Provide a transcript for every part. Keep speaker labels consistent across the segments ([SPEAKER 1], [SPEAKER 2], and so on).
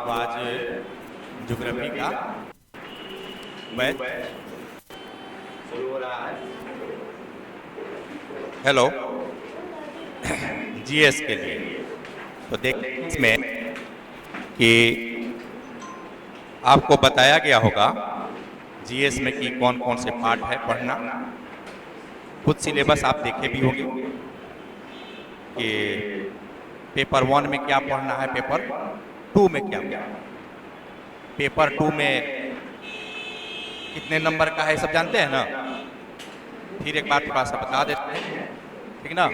[SPEAKER 1] तो आज ज्योग्राफी का बैच शुरू हो रहा है। हेलो, जीएस के लिए। तो देखिए इसमें कि आपको बताया गया होगा जीएस में कि कौन कौन से पार्ट है पढ़ना। खुद सिलेबस आप देखे भी होंगे कि पेपर 1 में क्या पढ़ना है, पेपर 2 में क्या पढ़ना है। पेपर 2 में कितने नंबर का है सब जानते हैं ना। फिर एक बार थोड़ा सा बता देते हैं, ठीक ना।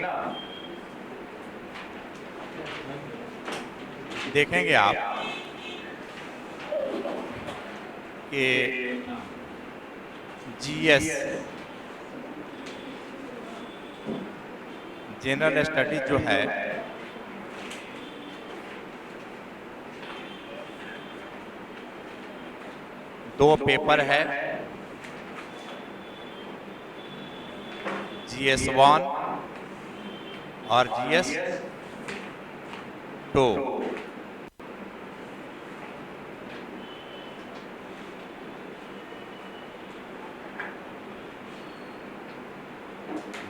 [SPEAKER 1] देखेंगे आप कि जीएस जनरल स्टडीज जो है दो पेपर है, जीएस 1 और जीएस 2।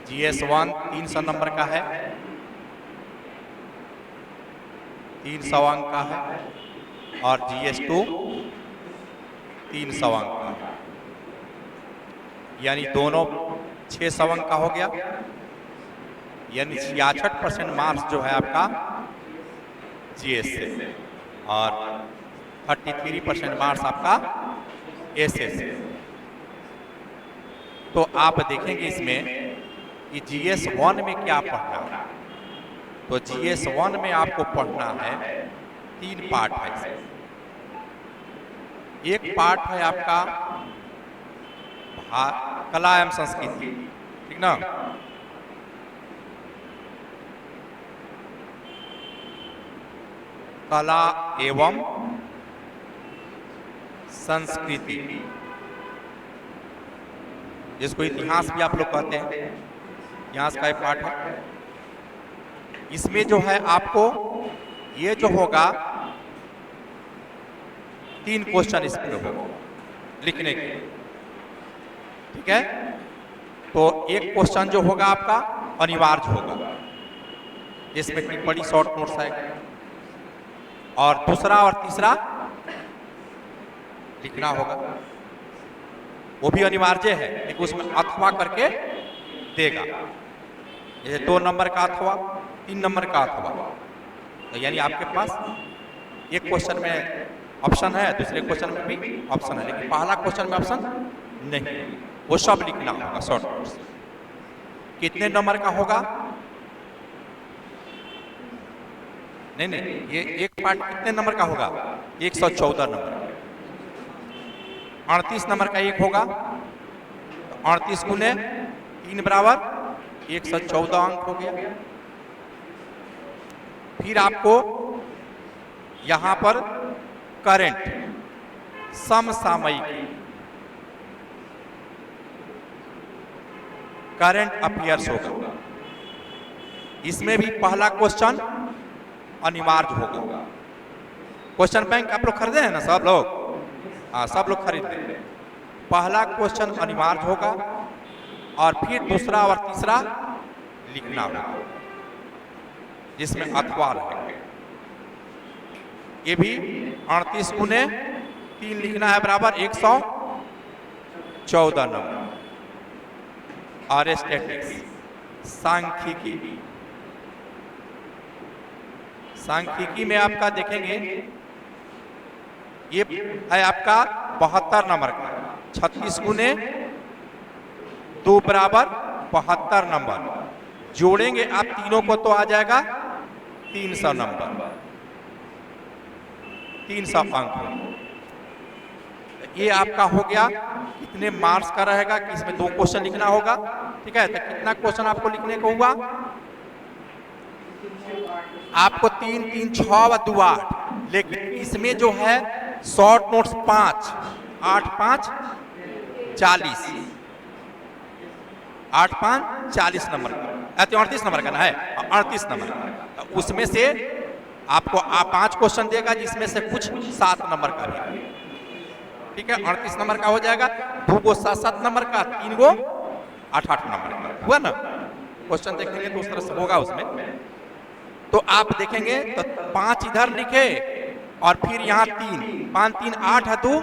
[SPEAKER 1] जीएस 1 300 नंबर का है, 300 अंक का है, और जीएस 2 300 अंक का है, यानी दोनों 600 अंक का हो गया। यानी 66% मार्क्स जो है आपका जीएस से और 33% मार्क्स आपका एसएस से। तो आप देखेंगे इसमें कि जीएस 1 में क्या पढ़ना है। तो जीएस 1 में आपको पढ़ना है 3 पार्ट है इसमें। एक पार्ट है आपका कला एवं संस्कृति, ठीक ना। कला एवं संस्कृति, जिसको इतिहास भी आप लोग कहते हैं, इतिहास का एक पार्ट है। इसमें जो है आपको ये जो होगा 3 क्वेश्चन इसमें होगा लिखने के, ठीक है। तो एक क्वेश्चन जो होगा आपका अनिवार्य होगा, जिसमें टिप्पणी शॉर्ट नोट्स आएगा, और दूसरा और तीसरा लिखना होगा। वो भी अनिवार्य है, लेकिन उसमें अथवा करके देगा। जैसे 2 नंबर का अथवा, 3 नंबर का अथवा। तो यानी आपके पास एक क्वेश्चन में ऑप्शन है, दूसरे क्वेश्चन में भी ऑप्शन है, लेकिन पहला क्वेश्चन में ऑप्शन नहीं, वो सब लिखना होगा शॉर्ट नोट्स। कितने नंबर का होगा? नहीं, ये एक पार्ट कितने नंबर का होगा? 114 नंबर। 38 नंबर का एक होगा, 38 गुने 3 बराबर 114 अंक हो गया। फिर आपको यहां पर करंट समसामयिक करंट अफेयर्स होगा। इसमें भी पहला क्वेश्चन अनिवार्य होगा। क्वेश्चन बैंक आप लोग खरीदे हैं ना सब लोग? हाँ, सब लोग खरीदते हैं। पहला क्वेश्चन अनिवार्य होगा और फिर दूसरा और तीसरा लिखना होगा, जिसमें अथवा रहेगा। ये भी 38 गुने 3 लिखना है बराबर 114 नंबर। और स्टैटिक्स सांख्यिकी में आपका देखेंगे ये है आपका 72 नंबर का। 36 गुने 2 बराबर 72 नंबर। जोड़ेंगे आप तीनों को तो आ जाएगा 300 नंबर, 300 अंक। ये आपका हो गया कितने मार्क्स का रहेगा कि इसमें 2 क्वेश्चन लिखना होगा, ठीक है। तो कितना क्वेश्चन आपको लिखने को हुआ? आपको 3, 3, 6 और 2, 8। लेकिन इसमें जो है शॉर्ट नोट्स 5, 8, 5, 40, 8, 5, 40 नंबर का, 38 नंबर का ना है, 38 नंबर का। उसमें से आपको 5 क्वेश्चन देगा जिसमें से कुछ 7 नंबर का भी, ठीक है, 38 नंबर का हो जाएगा, 2 गो 7-7 नंबर का, 3 गो 8-8 नंबर का, हुआ ना। क्वेश्चन देखेंगे तो उस तरह से होगा उसमें। तो आप देखेंगे तो 5 इधर लिखे और फिर यहाँ 3, 5 3 8 है, 2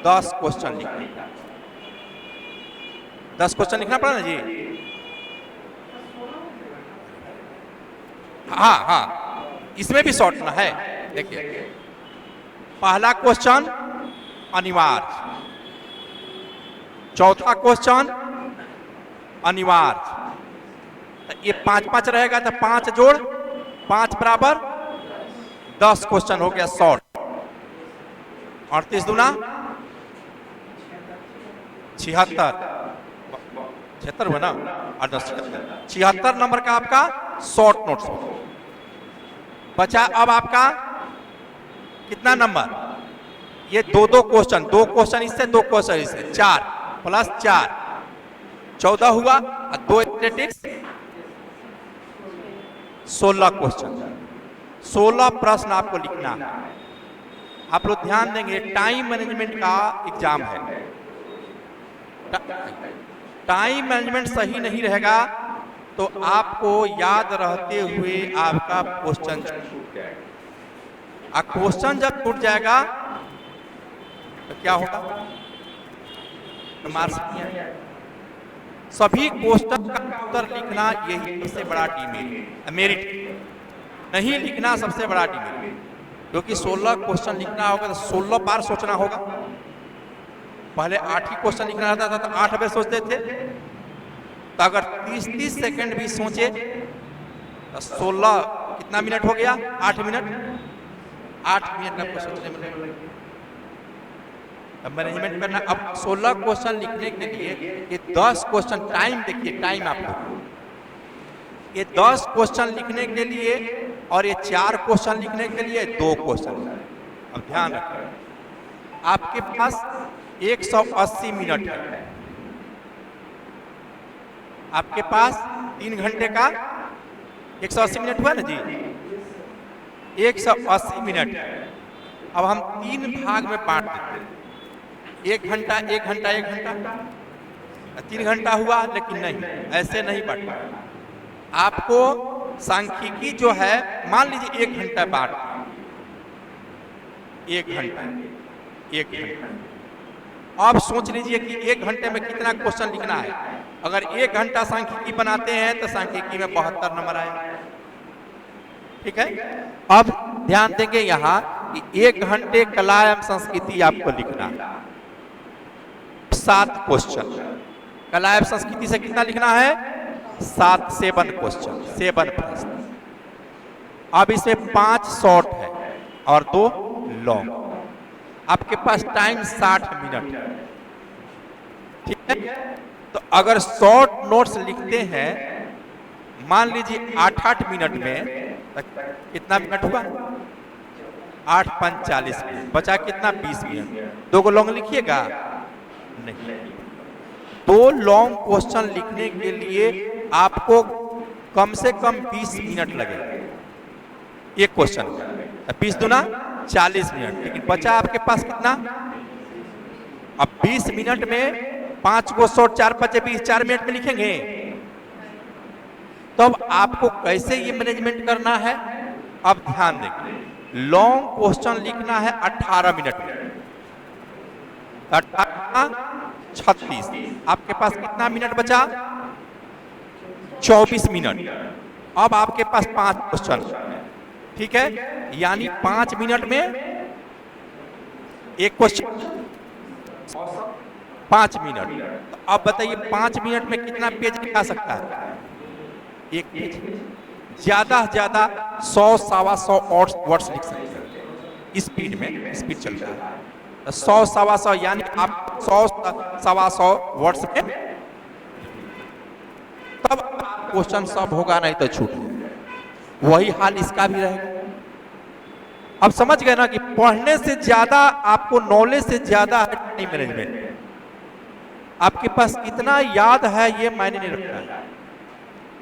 [SPEAKER 1] 10 क्वेश्चन लिखने, 10 क्वेश्चन लिखना पड़ा ना जी। हाँ हाँ, इसमें भी शॉर्ट ना है। देखिए, पहला क्वेश्चन अनिवार्य, चौथा क्वेश्चन अनिवार्य, ये 5-5 रहेगा तो 5 जोड़ 5 बराबर 10 क्वेश्चन हो गया शॉर्ट। 38 दूना 76, 76 हुआ ना, 76 नंबर का आपका शॉर्ट नोट्स बचा। अब आपका कितना नंबर, ये 2-2 क्वेश्चन, 2 क्वेश्चन इससे 2 क्वेश्चन इससे, 4 प्लस 4 14 हुआ, और 2 स्टैटिक्स 16 क्वेश्चन, 16 प्रश्न आपको लिखना है। आप लोग ध्यान देंगे, टाइम मैनेजमेंट का एग्जाम है। टाइम मैनेजमेंट सही नहीं रहेगा तो आपको याद रहते हुए आपका क्वेश्चन छूट जाएगा। क्वेश्चन जब छूट जाएगा तो क्या होगा, तो मार्क्स नहीं आएगा। सभी क्वेश्चन का उत्तर लिखना यही सबसे बड़ा मेरिट, नहीं लिखना सबसे बड़ा डिमेरिट, क्योंकि 16 क्वेश्चन लिखना होगा तो 16 बार सोचना होगा। पहले 8 ही क्वेश्चन लिखना रहता था तो 8 बार सोचते थे, तो अगर 30-30 सेकंड भी सोचे तो 16 कितना मिनट हो गया, 8 मिनट, 8 मिनट आपको सोचने में मैनेजमेंट करना। अब 16 क्वेश्चन लिखने के लिए ये 10 क्वेश्चन, टाइम देखिए, टाइम आपको, ये 10 क्वेश्चन लिखने के लिए और ये 4 क्वेश्चन लिखने के लिए 2 क्वेश्चन। अब ध्यान रखें, आपके पास 180 मिनट है, आपके पास 3 घंटे का 180 मिनट हुआ ना जी, 180 मिनट। अब हम 3 भाग में बांट देते हैं, 1 घंटा 1 घंटा 1 घंटा, 3 घंटा हुआ, लेकिन नहीं, ऐसे नहीं बांटना। आपको सांख्यिकी जो है, मान लीजिए 1 घंटा बांट, 1 घंटा 1 घंटा। अब सोच लीजिए कि 1 घंटे में कितना क्वेश्चन लिखना है। अगर 1 घंटा सांख्यिकी बनाते हैं तो सांख्यिकी में 72 नंबर आए, ठीक है। अब ध्यान देंगे यहाँ कि 1 घंटे कला एवं संस्कृति आपको लिखना है, 7 क्वेश्चन। कला एवं संस्कृति से कितना लिखना है, 7 क्वेश्चन, 7 प्रश्न। अब इसमें 5 शॉर्ट है और 2 लॉन्ग। आपके पास टाइम 60 मिनट है, ठीक है। तो अगर शॉर्ट नोट्स लिखते हैं, मान लीजिए 8-8 मिनट में, तो कितना मिनट हुआ, 8-5 40 मिनट, बचा कितना, 20 मिनट। 2 को लॉन्ग लिखिएगा नहीं, 2 लॉन्ग क्वेश्चन लिखने के लिए आपको कम से कम 20 मिनट लगेगा एक क्वेश्चन, 20 दूना 40 मिनट। लेकिन बचा आपके पास कितना, अब 20 मिनट में 5 को शॉर्ट, 4-5 20, 4 मिनट में लिखेंगे। तो अब आपको कैसे ये मैनेजमेंट करना है, अब ध्यान देंगे। लॉन्ग क्वेश्चन लिखना है 18 मिनट में, 18 36, आपके पास कितना मिनट बचा, 24 मिनट। अब आपके पास 5 क्वेश्चन, ठीक है, यानी 5 मिनट में एक क्वेश्चन, 5 मिनट। तो अब बताइए 5 मिनट में कितना पेज लिखा सकता है, एक पेज, ज्यादा से ज्यादा 100-125 वर्ड्स लिख सकते हैं स्पीड में, स्पीड चल रहा है 100-125, यानी आप 100-125 वर्ड्स में, तब क्वेश्चन सब होगा, नहीं तो छूट। वही हाल इसका भी रहेगा। अब समझ गए ना कि पढ़ने से ज्यादा आपको नॉलेज से ज्यादा है टाइम मैनेजमेंट। आपके पास कितना याद है ये मायने नहीं रखता है,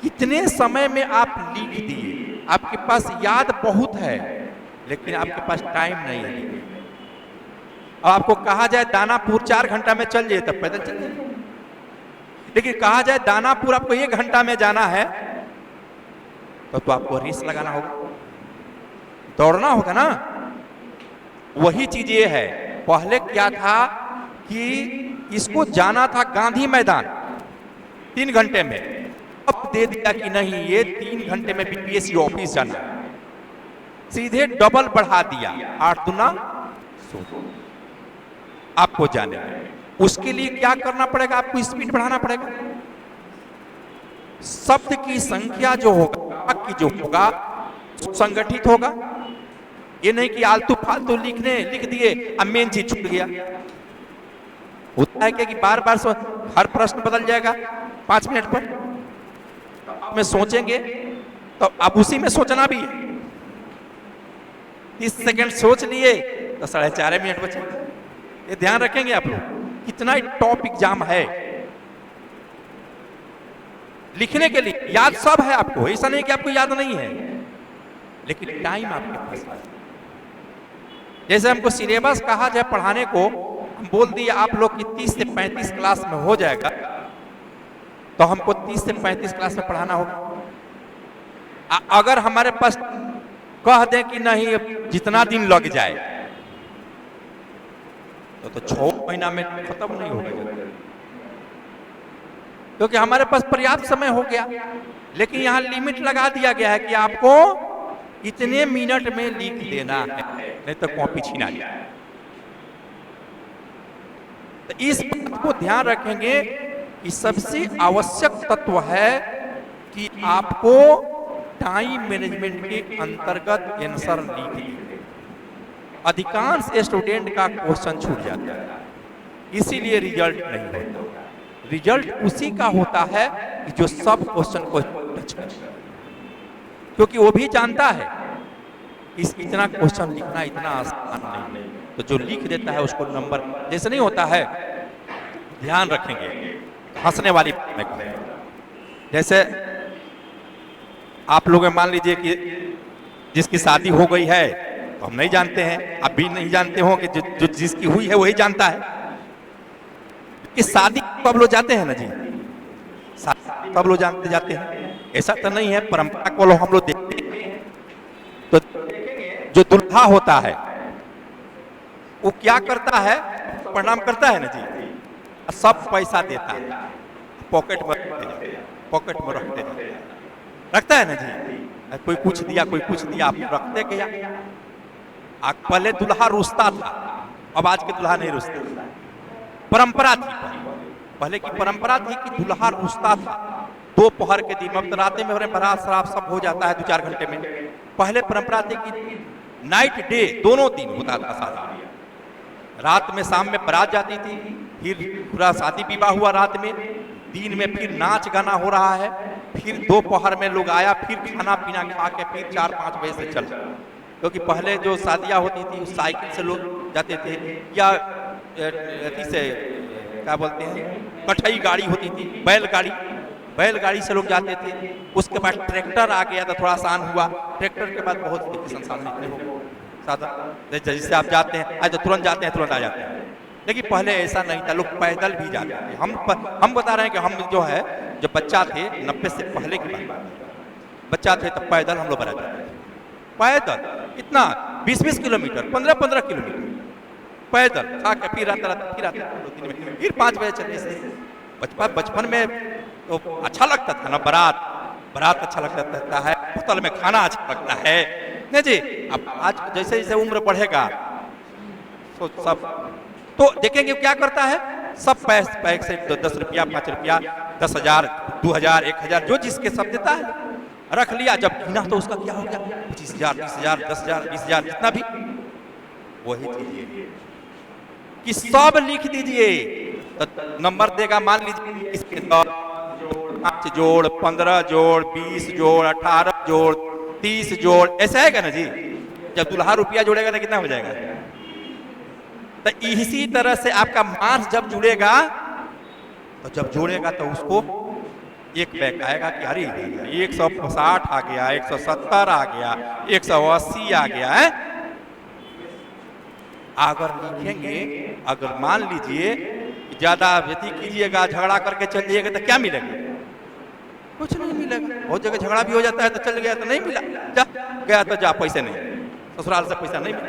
[SPEAKER 1] कितने समय में आप लिख दिए। आपके पास याद बहुत है लेकिन आपके पास टाइम नहीं है। अब आपको कहा जाए दानापुर 4 घंटा में चल जाइए तब पैदल चल जाइए, लेकिन कहा जाए दानापुर आपको 1 घंटा में जाना है तो आपको रेस लगाना होगा, दौड़ना होगा ना। वही चीज ये है, पहले क्या था कि इसको जाना था गांधी मैदान 3 घंटे में, अब दे दिया कि नहीं ये 3 घंटे में बीपीएससी ऑफिस जाना है, सीधे डबल बढ़ा दिया 8 दूना 16 आपको जाने में। उसके लिए क्या करना पड़ेगा, आपको स्पीड बढ़ाना पड़ेगा। शब्द की संख्या जो होगा, वाक्य जो होगा संगठित होगा। ये नहीं कि आलतू फालतू लिख दिए अब मेन चीज छूट गया। होता है क्या कि बार बार हर प्रश्न बदल जाएगा 5 मिनट पर, में सोचेंगे तो अब उसी में सोचना भी है। 30 सेकंड सोच लिए तो 4.5 मिनट बचे। ये ध्यान रखेंगे आप लोग, कितना टॉप एग्जाम है। लिखने के लिए याद सब है आपको, ऐसा नहीं कि आपको याद नहीं है, लेकिन टाइम आपके पास है। जैसे हमको सिलेबस कहा जाए पढ़ाने को, हम बोल दिए आप लोग की 30 से 35 क्लास में हो जाएगा, तो हमको 30 से 35 क्लास में पढ़ाना होगा। अगर हमारे पास कह दें कि नहीं जितना दिन लग जाए तो 6 महीना में खत्म नहीं होगा, क्योंकि हमारे पास पर्याप्त समय हो गया। लेकिन यहाँ लिमिट लगा दिया गया है कि आपको इतने मिनट में लिख देना है, नहीं तो कॉपी छीना जाए। तो इस बात को ध्यान रखेंगे कि सबसे आवश्यक तत्व है कि आपको टाइम मैनेजमेंट के अंतर्गत आंसर लिखिए। अधिकांश स्टूडेंट का क्वेश्चन छूट जाता है, इसीलिए रिजल्ट नहीं होता। रिजल्ट उसी का होता है कि जो सब क्वेश्चन को टच करे, क्योंकि वो भी जानता है इस इतना क्वेश्चन लिखना इतना आसान नहीं, तो जो लिख देता है उसको नंबर जैसे नहीं होता है। ध्यान रखेंगे, हंसने वाली बात है। जैसे आप लोग मान लीजिए कि जिसकी शादी हो गई है तो हम नहीं जानते हैं, आप भी नहीं जानते हो कि जो जिसकी हुई है वही जानता है। कि शादी सब लोग जाते हैं ना जी, सब लोग जानते जाते हैं, ऐसा तो नहीं है। परंपरा को हम लोग देखते हैं तो जो दुल्हा होता है वो क्या करता है, प्रणाम करता है ना जी, सब पैसा देता है, पॉकेट में रखते रखता है ना जी। कोई कुछ दिया कोई कुछ दिया, आप रखते गया। पहले दुल्हा रुसता था, अब आज के दुल्हा नहीं रुसता। परंपरा थी, पहले की परंपरा थी कि दुल्हा रुसता था। दोपहर के दिन, अब रात में बारात शराब सब हो जाता है 2-4 घंटे में। पहले परंपरा थी कि नाइट डे दोनों दिन होता था शादी। रात में शाम में बारात जाती थी, फिर पूरा शादी विवाह हुआ रात में, दिन में फिर नाच गाना हो रहा है, फिर दोपहर में लोग आया, फिर खाना पीना खा के फिर 4-5 बजे से चल। क्योंकि पहले जो शादियां होती थी साइकिल से लोग जाते थे, या से क्या बोलते हैं कठई गाड़ी होती थी, बैलगाड़ी से लोग जाते थे। उसके बाद ट्रैक्टर आ गया तो थोड़ा आसान हुआ। ट्रैक्टर के बाद बहुत संसाधन इतने हो साधन, जैसे आप जाते हैं आज तो तुरंत जाते हैं तुरंत आ जाते हैं, लेकिन पहले ऐसा नहीं था, लोग पैदल भी जाते थे। हम बता रहे हैं कि हम जो है जब बच्चा थे 90 से पहले की बात, बच्चा थे तब पैदल हम लोग बना जाते थे। पैदल इतना 20-20 किलोमीटर 15-15 किलोमीटर पैदल खा के फिर आता फिर 5 बजे चलने से। बचपन में तो अच्छा लगता था ना, बारात अच्छा लगता है, होटल में खाना अच्छा लगता है नहीं जी। अब आज जैसे जैसे उम्र बढ़ेगा तो सब तो देखेंगे क्या करता है, सब पैक से 10 रुपया 5 रुपया 10,000 2,000 1,000 जो जिसके सब देता है रख लिया। जब गिना तो उसका क्या हो गया 25,000 30,000 10,000 20,000 जितना भी। वही चीज कि सब लिख दीजिए तो नंबर देगा। मान लीजिए इसके 5 जोड़ 15 जोड़ 20 जोड़ 18 जोड़ 30 जोड़ ऐसा है ना जी। जब दुल्हा रुपया जोड़ेगा तो कितना हो जाएगा। तो इसी तरह से आपका मार्क्स जब जुड़ेगा तो जब जोड़ेगा तो उसको एक बैक आएगा कि अरे 160 आ गया, 170 आ गया, 180 आ गया है। अगर लिखेंगे, अगर मान लीजिए ज्यादा व्यती कीजिएगा, झगड़ा करके चल जाइएगा तो क्या मिलेगा? कुछ नहीं मिलेगा। बहुत जगह झगड़ा भी हो जाता है तो चल गया तो नहीं मिला, जा गया तो जा, पैसे नहीं, ससुराल से पैसा नहीं मिला।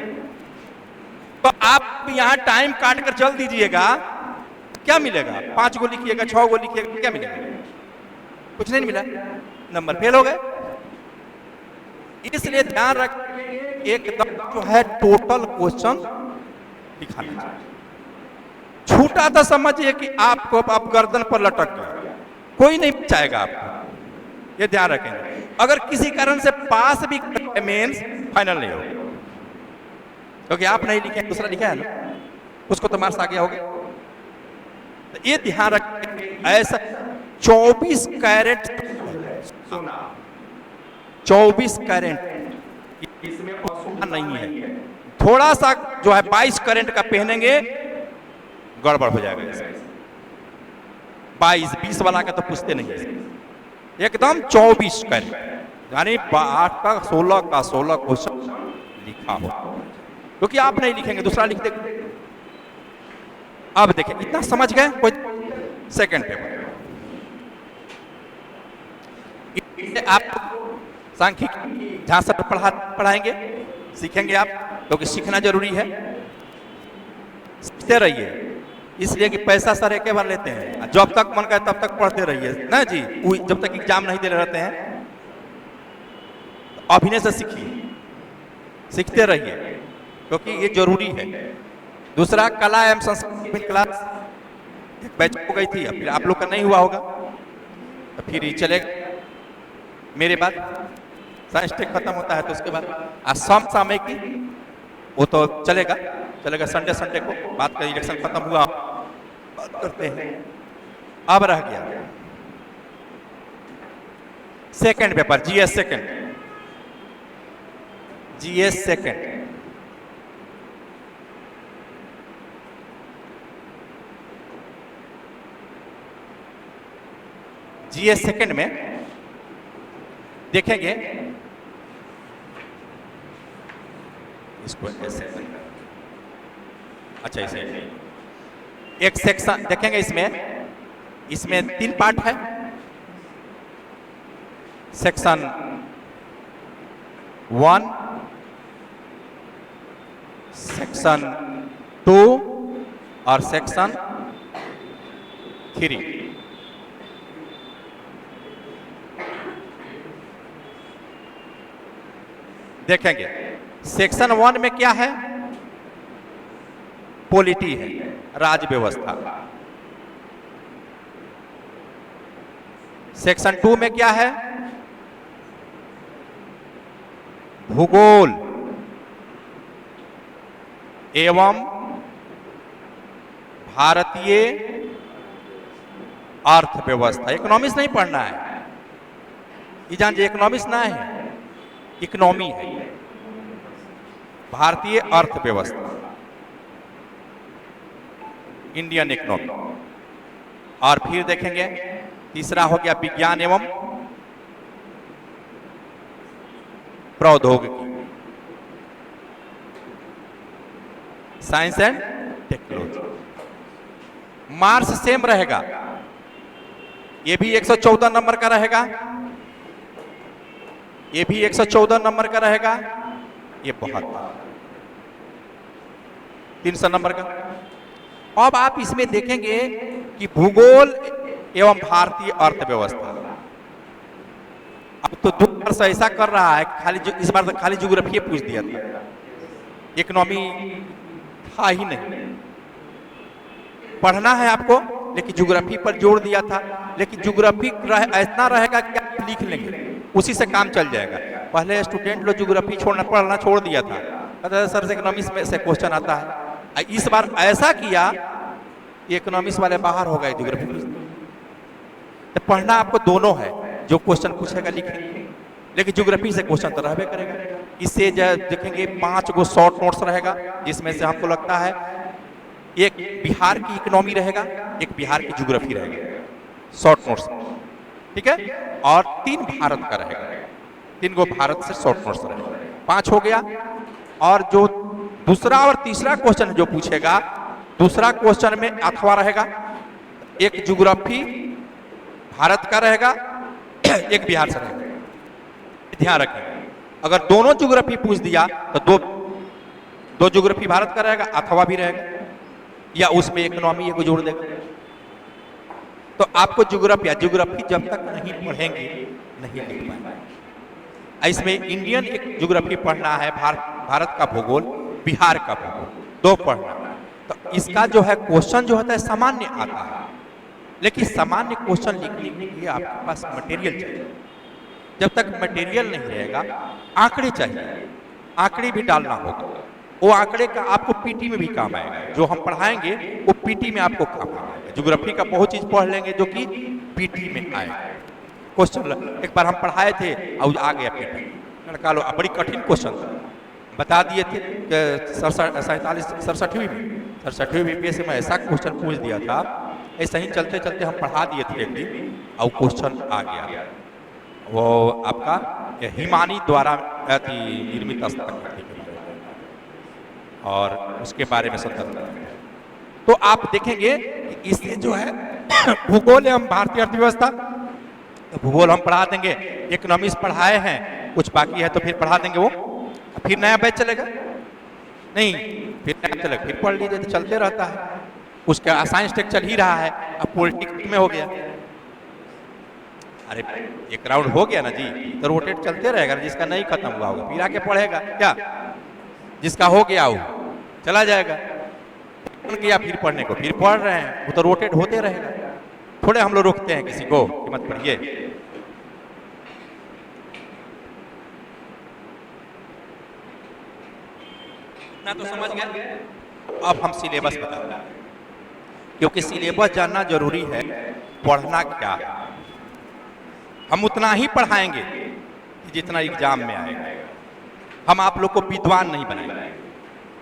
[SPEAKER 1] तो आप यहाँ टाइम काट कर चल दीजिएगा, क्या मिलेगा? 5 गो लिखिएगा, 6 गो लिखिएगा, क्या मिलेगा? कुछ नहीं मिला, नंबर फेल हो गए। इसलिए ध्यान रखें, एकदम जो है टोटल क्वेश्चन लिखाना चाहिए। छूटा तो समझिए कि आपको आप गर्दन पर लटक गए, कोई नहीं बचाएगा आपको, ये ध्यान रखेंगे। अगर किसी कारण से पास भी मेंस फाइनल नहीं होगा, क्योंकि आप नहीं लिखे, दूसरा लिखा है ना, उसको तो मार्क्स आ गया होगा। तो ये ध्यान रखें। ऐसा 24 कैरेट सोना, 24 कैरेट इसमें नहीं है। थोड़ा सा जो है 22 कैरेट का पहनेंगे गड़बड़ हो जाएगा। 22-20 वाला का तो पूछते नहीं है, एकदम 24 कैरेट, यानी 8 का 16 का 16 क्वेश्चन लिखा हो, क्योंकि आप नहीं लिखेंगे, दूसरा लिख देंगे। अब देखिए, इतना समझ गए? कोई सेकंड पेपर आप सांख्यिकी जहां से पढ़ाएंगे, सीखेंगे आप, क्योंकि सीखना जरूरी है। सीखते रहिए, इसलिए कि पैसा सर एक बार लेते हैं, जब तक मन करे तब तक पढ़ते रहिए ना जी। जब तक एग्जाम नहीं दे रहते हैं, तो अभिनय से सीखिए, सीखते रहिए, क्योंकि ये जरूरी है। दूसरा, कला एवं संस्कृति क्लास एक बैच हो गई थी, फिर आप लोग का नहीं हुआ होगा, तो फिर चलेगा। मेरे बाद साइंस टेक खत्म होता है, तो उसके बाद असम सामयिक की वो तो चलेगा चलेगा। संडे संडे को बात का इलेक्शन खत्म हुआ, बात करते हैं। अब रह गया second paper, GS second, GS second. GS second में देखेंगे, इसको ऐसे, अच्छा इसे एक सेक्शन देखेंगे। इसमें 3 पार्ट है। सेक्शन 1, सेक्शन 2 और सेक्शन 3। देखेंगे सेक्शन 1 में क्या है? पॉलिटी है, राज व्यवस्था। सेक्शन 2 में क्या है? भूगोल एवं भारतीय अर्थव्यवस्था। इकोनॉमिक्स नहीं पढ़ना है, ये जान, इकोनॉमिक्स ना है, इकोनॉमी है, भारतीय अर्थव्यवस्था, इंडियन इकोनॉमी। और फिर देखेंगे तीसरा हो गया विज्ञान एवं प्रौद्योगिकी, science and technology. Marks same रहेगा, ये भी 114 नंबर का रहेगा, ये भी 114 नंबर का रहेगा, ये बहुत 300 नंबर का। अब आप इसमें देखेंगे कि भूगोल एवं भारतीय अर्थव्यवस्था। अब तो 2 वर्ष ऐसा कर रहा है, खाली इस बार तो खाली ज्योग्राफी पूछ दिया था, इकोनॉमी था ही नहीं। पढ़ना है आपको, लेकिन ज्योग्राफी पर जोर दिया था। लेकिन ज्योग्राफी ऐसा रहेगा कि आप लिख लेंगे, उसी से काम चल जाएगा। पहले स्टूडेंट लोग ज्योग्राफी पढ़ना छोड़ दिया था, कहते सर से इकोनॉमिक्स में से क्वेश्चन आता है। इस बार ऐसा किया कि इकोनॉमिक्स वाले बाहर हो गए, ज्योग्राफी तो पढ़ना आपको दोनों है, जो क्वेश्चन पूछेगा लिखेंगे, लेकिन ज्योग्राफी से क्वेश्चन तो रहबे करेगा। इससे देखेंगे 5 गो शॉर्ट नोट्स रहेगा, जिसमें से हमको लगता है एक बिहार की इकोनॉमी रहेगा, एक बिहार की ज्योग्राफी रहेगा शॉर्ट नोट्स। ठीक है, और 3 भारत का रहेगा, 3 गो भारत से शॉर्ट नोट्स रहेगा, 5 हो गया। और जो दूसरा और तीसरा क्वेश्चन जो पूछेगा, दूसरा क्वेश्चन में अथवा रहेगा, एक ज्योग्राफी भारत का रहेगा, एक बिहार से रहेगा। ध्यान रखें, अगर दोनों ज्योग्राफी पूछ दिया तो दो ज्योग्राफी भारत का रहेगा, अथवा भी रहेगा, या उसमें इकोनॉमी को जोड़ देगा। तो आपको ज्योग्राफी जब तक नहीं पढ़ेंगे नहीं लिख पाएंगे। इसमें इंडियन एक ज्योग्राफी पढ़ना है, भारत का भूगोल, बिहार का भूगोल, 2 पढ़ना। तो इसका जो है क्वेश्चन जो होता है सामान्य आता है, लेकिन सामान्य क्वेश्चन लिखने के लिए आपके पास मटेरियल चाहिए। जब तक मटेरियल नहीं रहेगा, आंकड़े चाहिए, आंकड़े भी डालना होगा। वो आंकड़े का आपको पीटी में भी काम आएगा, जो हम पढ़ाएंगे वो पीटी में आपको काम आएगा। ज्योग्राफी का बहुत चीज पढ़ लेंगे जो कि पीटी में आएगा। क्वेश्चन एक बार हम पढ़ाए थे और आ गया पीटी, लड़का लो बड़ी कठिन क्वेश्चन था, बता दिए थे कि 67वीं बीपीएससी में ऐसा क्वेश्चन पूछ दिया था। ऐसा ही चलते चलते हम पढ़ा दिए थे एक दिन, और क्वेश्चन आ गया। वो आपका हिमानी द्वारा निर्मित स्थल और उसके बारे में संदर्भ। तो आप देखेंगे कि इससे जो है भूगोल एवं भारतीय अर्थव्यवस्था, भूगोल हम पढ़ा देंगे, इकोनॉमिक्स पढ़ाए हैं, कुछ बाकी है तो फिर पढ़ा देंगे, वो फिर नया बैच चलेगा नहीं, फिर नया चलेगा, फिर पढ़ लीजिए, तो चलते रहता है। उसका साइंस टेक चल ही रहा है, अब पॉलिटिक्स में हो गया। अरे एक राउंड हो गया ना जी, तो रोटेट चलते रहेगा ना, जिसका नहीं खत्म हुआ होगा फिर आके पढ़ेगा क्या, जिसका हो गया हो चला जाएगा। किया फिर पढ़ने को, फिर पढ़ रहे हैं, वो तो रोटेट होते रहेगा। थोड़े हम लोग रोकते हैं किसी को कि मत पढ़िए। ना तो समझ गए। अब हम सिलेबस बताते हैं, क्योंकि सिलेबस जानना जरूरी है, पढ़ना क्या है। हम उतना ही पढ़ाएंगे जितना एग्जाम में आएगा। हम आप लोग को विद्वान नहीं बनाएंगे,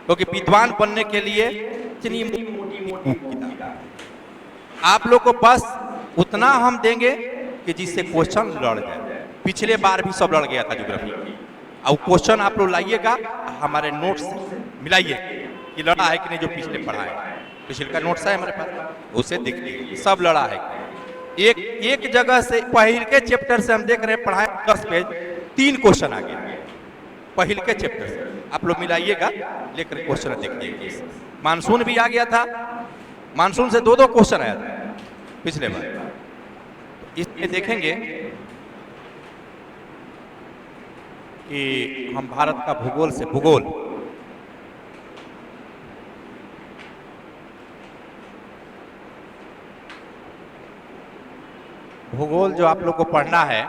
[SPEAKER 1] क्योंकि विद्वान बनने के लिए इतनी मोटी किताब, आप लोग को बस उतना हम देंगे कि जिससे क्वेश्चन लड़ जाए। पिछले बार भी सब लड़ गया था ज्योग्राफी, और क्वेश्चन आप लोग लाइएगा, हमारे नोट्स मिलाइए कि लड़ा है कि नहीं, जो पिछले पढ़ाए। पिछले का नोट्स है हमारे पास, उसे देखिए, सब लड़ा है। एक जगह से पहिल के चैप्टर से हम देख रहे हैं, पढ़ाए 10 पेज, 3 क्वेश्चन आ गया पहिल के चैप्टर से। आप लोग मिलाइएगा, लेकर क्वेश्चन देखिए। मानसून भी आ गया था, मानसून से 2 क्वेश्चन आया था पिछले बार। इसमें देखेंगे कि हम भारत का भूगोल से भूगोल, भूगोल जो आप लोग को पढ़ना है,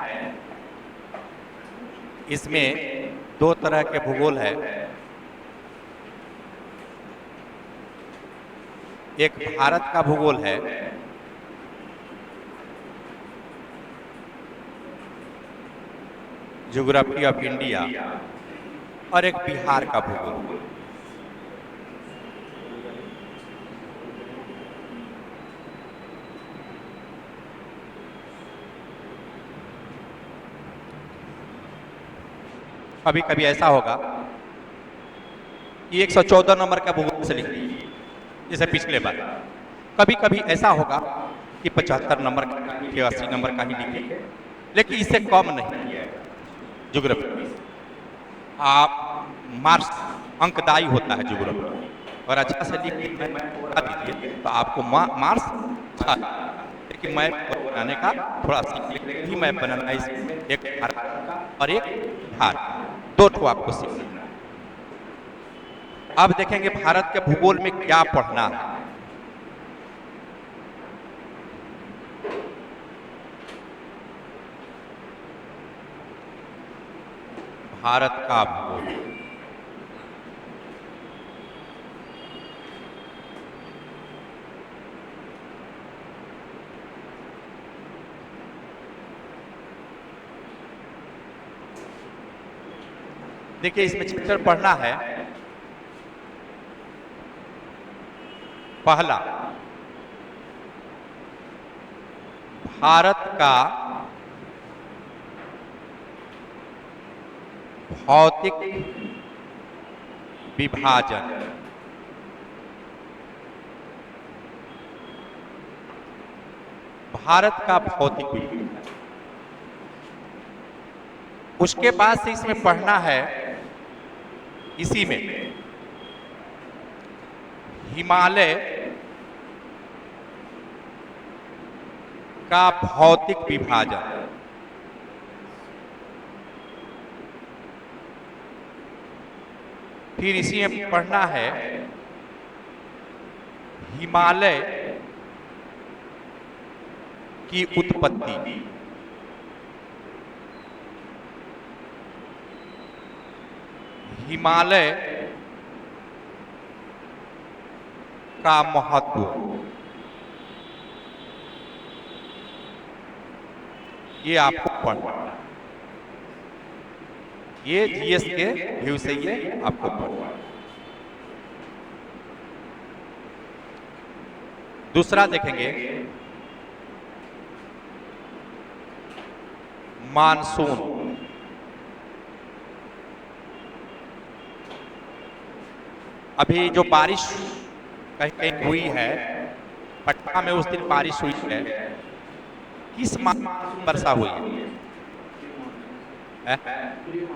[SPEAKER 1] इसमें 2 तरह के भूगोल है। एक भारत का भूगोल है, ज्योग्राफी ऑफ इंडिया, और एक बिहार का भूगोल। कभी कभी ऐसा होगा कि 114 नंबर का भूगोल से लिख लीजिए, जैसे पिछले बार। कभी कभी ऐसा होगा कि 75 नंबर का, 80 नंबर का ही लिखिए, लेकिन इससे कम नहीं। ज्योग्राफी आप मार्क्स अंकदायी होता है ज्योग्राफी, और अच्छा से लिख दीजिए तो आपको मार्क्स। लेकिन मैप बनाने का थोड़ा सीख ही, मैप बनाना है, इसमें एक भारत और एक बिहार, 2 ठो आपको सीखना। अब देखेंगे भारत के भूगोल में क्या पढ़ना है। भारत का भूगोल, देखिए इसमें चैप्टर पढ़ना है। पहला, भारत का भौतिक विभाजन। भारत का भौतिक विभाजन, उसके बाद से इसमें पढ़ना है, इसी में हिमालय का भौतिक विभाजन। फिर इसी में पढ़ना है हिमालय की उत्पत्ति। हिमालय का महत्व, ये आपको पढ़ना, ये जीएस के व्यू से ये आपको पढ़ना। दूसरा देखेंगे मानसून। अभी जो बारिश कहीं कहीं हुई है, पटना में उस दिन बारिश हुई है, किस मानसून वर्षा हुई है?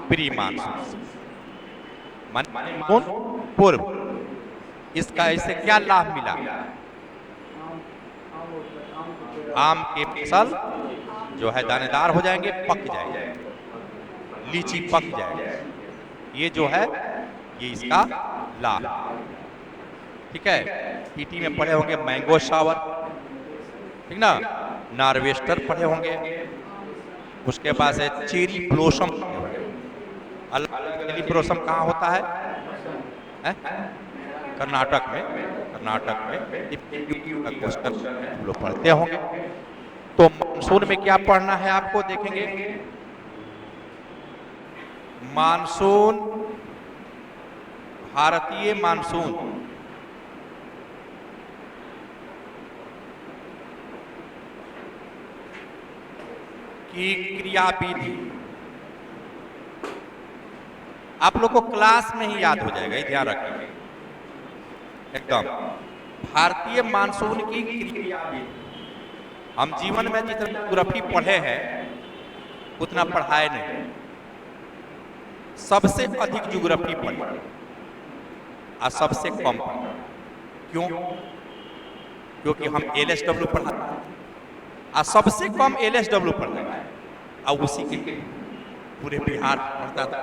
[SPEAKER 1] प्री मानसून, मानसून पूर्व। इसका इससे क्या लाभ मिला? आम के फसल जो है दानेदार हो जाएंगे, पक जाएंगे, लीची पक जाएगी। ये जो है ये इसका लाभ। ठीक है, पीटी में पढ़े होंगे मैंगो शावर, ठीक ना, नार्वेस्टर पढ़े होंगे, उसके बाद से चेरी ब्लॉसम। चेरी ब्लॉसम कहाँ होता है? कर्नाटक में। कर्नाटक में क्वेश्चन लोग पढ़ते होंगे। तो मानसून में क्या पढ़ना है आपको, देखेंगे मानसून, भारतीय मानसून की क्रियाविधि। आप लोग को क्लास में ही याद हो जाएगा, ये ध्यान रखिए एकदम। भारतीय मानसून की क्रियाविधि, हम जीवन में जितना ज्योग्राफी पढ़े हैं उतना पढ़ाए नहीं। सबसे अधिक ज्योग्राफी पढ़े और सबसे कम पढ़े। क्यों? क्योंकि हम एलएसडब्ल्यू पढ़ाते हैं और सबसे कम एलएसडब्ल्यू पढ़ते हैं, और उसी के पूरे बिहार पढ़ता था,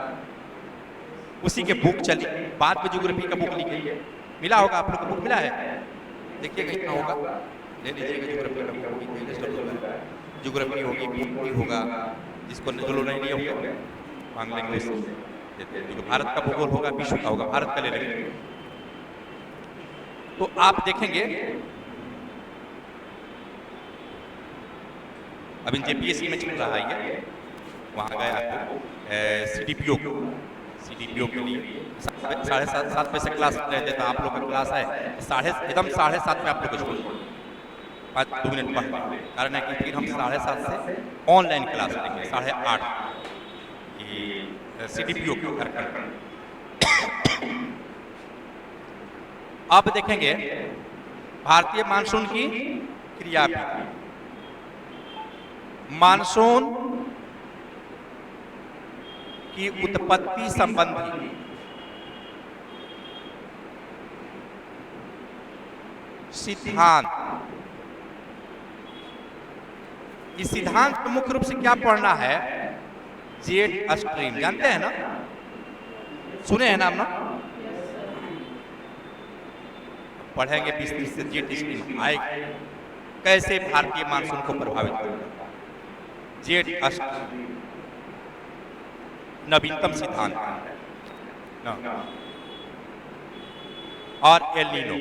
[SPEAKER 1] उसी के बुक चली। बाद में ज्योग्राफी का बुक लिखे, मिला होगा आप लोग को, बुक मिला है, देखिएगा कितना होगा, ले लीजिएगा। ज्योग्राफी का बुक होगी, ज्योग्राफी होगी, पीटी होगा, जिसको जो लोग नहीं लिए होंगे मांग लेंगे, भारत का भूगोल होगा, विश्व का होगा, भारत का ले लेंगे। तो आप देखेंगे अभी जेपीएससी में चल रहा है ये, वहाँ गए आपको सीडीपीओ के लिए 7:30 बजे से क्लास रहते थे। आप लोग का क्लास है एकदम 7:30 में आप लोग को छोड़ 5-2 मिनट पहले, कारण है कि फिर हम 7:30 से ऑनलाइन क्लास लेंगे 8:30 सीडीपीओ के कार्यक्रम। अब देखेंगे भारतीय मानसून की क्रियाविधि। मानसून की उत्पत्ति संबंधी सिद्धांत। इस सिद्धांत को मुख्य रूप से क्या पढ़ना है? जेट स्ट्रीम, जानते हैं ना, सुने हैं नाम ना? पढ़ेंगे 20-30 से जेट स्ट्रीम आएगी, कैसे भारतीय मानसून को प्रभावित करेगा। जेट स्ट्रीम नवीनतम सिद्धांत ना, और एल नीनो